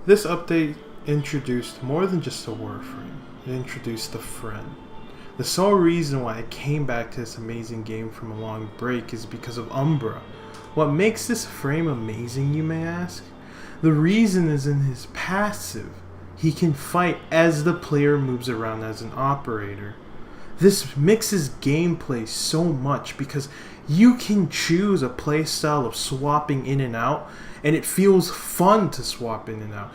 This update introduced more than just a Warframe. It introduced a friend. The sole reason why I came back to this amazing game from a long break is because of Umbro. What makes this frame amazing, you may ask? The reason is in his passive. He can fight as the player moves around as an operator. This mixes gameplay so much because you can choose a playstyle of swapping in and out, and it feels fun to swap in and out.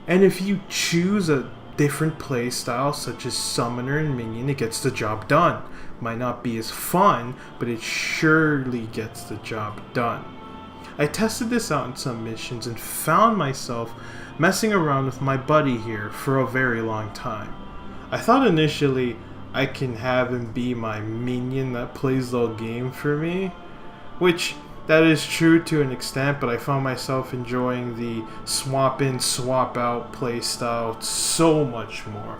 And if you choose a different playstyle, such as Summoner and Minion, it gets the job done. Might not be as fun, but it surely gets the job done. I tested this out in some missions and found myself messing around with my buddy here for a very long time. I thought initially I can have him be my minion that plays the whole game for me, which that is true to an extent, but I found myself enjoying the swap in, swap out playstyle so much more.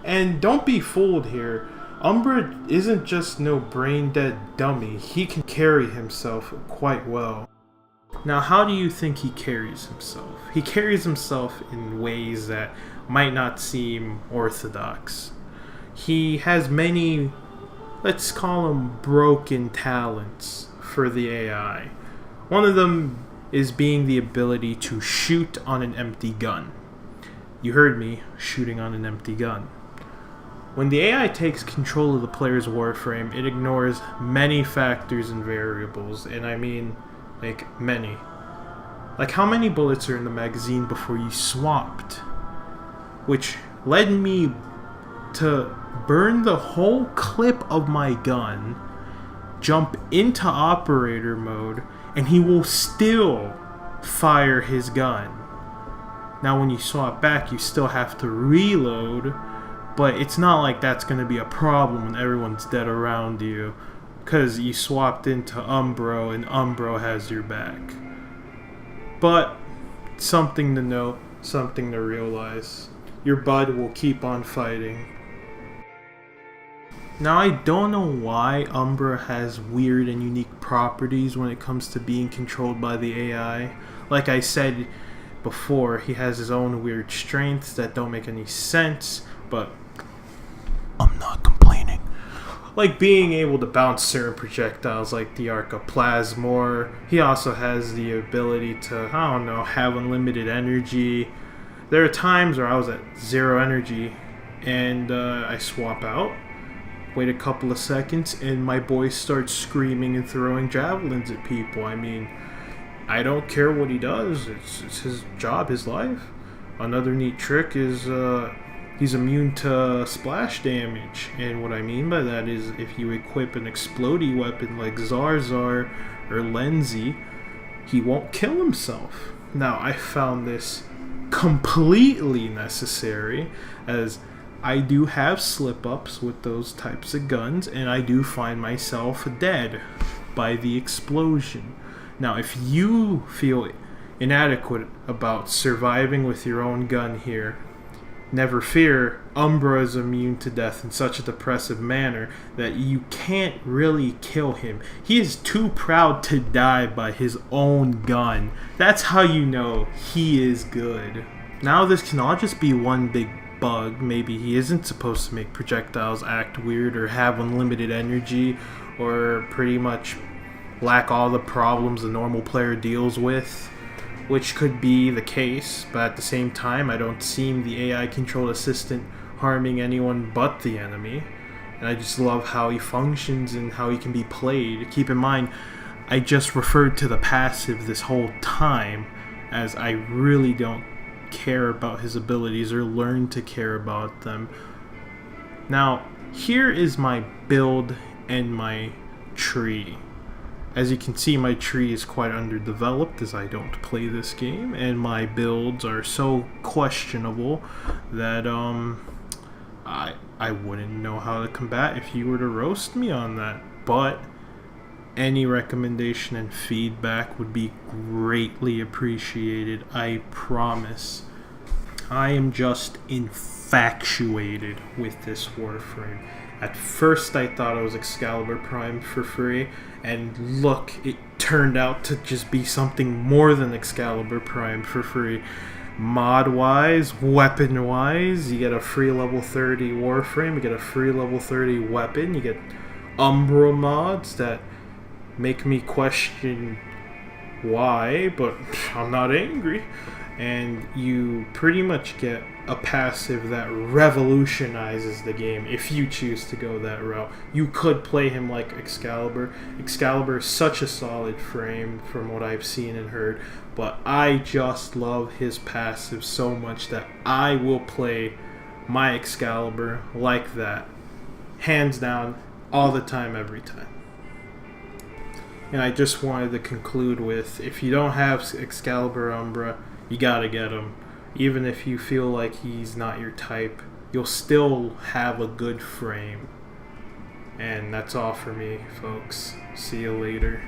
And don't be fooled here, Umbro isn't just no brain dead dummy, he can carry himself quite well. Now, how do you think he carries himself? He carries himself in ways that might not seem orthodox. He has many, let's call them broken talents for the AI. One of them is being the ability to shoot on an empty gun. You heard me, shooting on an empty gun. When the AI takes control of the player's Warframe, it ignores many factors and variables, and I mean, like, many. Like how many bullets are in the magazine before you swapped, which led me to burn the whole clip of my gun, jump into operator mode, and he will still fire his gun. Now when you swap back, you still have to reload, but it's not like that's going to be a problem when everyone's dead around you, because you swapped into Umbro and Umbro has your back. But something to note, something to realize, your bud will keep on fighting. Now, I don't know why Umbro has weird and unique properties when it comes to being controlled by the AI. Like I said before, he has his own weird strengths that don't make any sense, but I'm not complaining. Like being able to bounce certain projectiles like the Arc of Plasmor. He also has the ability to, I don't know, have unlimited energy. There are times where I was at 0 energy and I swap out. Wait a couple of seconds and my boy starts screaming and throwing javelins at people. I mean, I don't care what he does. It's his job, his life. Another neat trick is he's immune to splash damage. And what I mean by that is if you equip an explodey weapon like Zarzar or Lenzi, he won't kill himself. Now, I found this completely necessary, as I do have slip-ups with those types of guns, and I do find myself dead by the explosion. Now, if you feel inadequate about surviving with your own gun here, never fear, Umbro is immune to death in such a depressive manner that you can't really kill him. He is too proud to die by his own gun. That's how you know he is good. Now, this can all just be one big bug. Maybe he isn't supposed to make projectiles act weird or have unlimited energy or pretty much lack all the problems a normal player deals with, which could be the case, but at the same time I don't seem the AI controlled assistant harming anyone but the enemy, and I just love how he functions and how he can be played. Keep in mind, I just referred to the passive this whole time, as I really don't care about his abilities or learn to care about them. Now, here is my build and my tree. As you can see, my tree is quite underdeveloped as I don't play this game, and my builds are so questionable that I wouldn't know how to combat if you were to roast me on that. But any recommendation and feedback would be greatly appreciated, I promise. I am just infatuated with this Warframe. At first I thought it was Excalibur Prime for free, and look, it turned out to just be something more than Excalibur Prime for free. Mod wise, weapon wise, you get a free level 30 Warframe, you get a free level 30 weapon, you get Umbro mods that make me question why, but I'm not angry. And you pretty much get a passive that revolutionizes the game if you choose to go that route. You could play him like Excalibur. Excalibur is such a solid frame from what I've seen and heard, but I just love his passive so much that I will play my Excalibur like that. Hands down, all the time, every time. And I just wanted to conclude with, if you don't have Excalibur Umbra, you gotta get him. Even if you feel like he's not your type, you'll still have a good frame. And that's all for me, folks. See you later.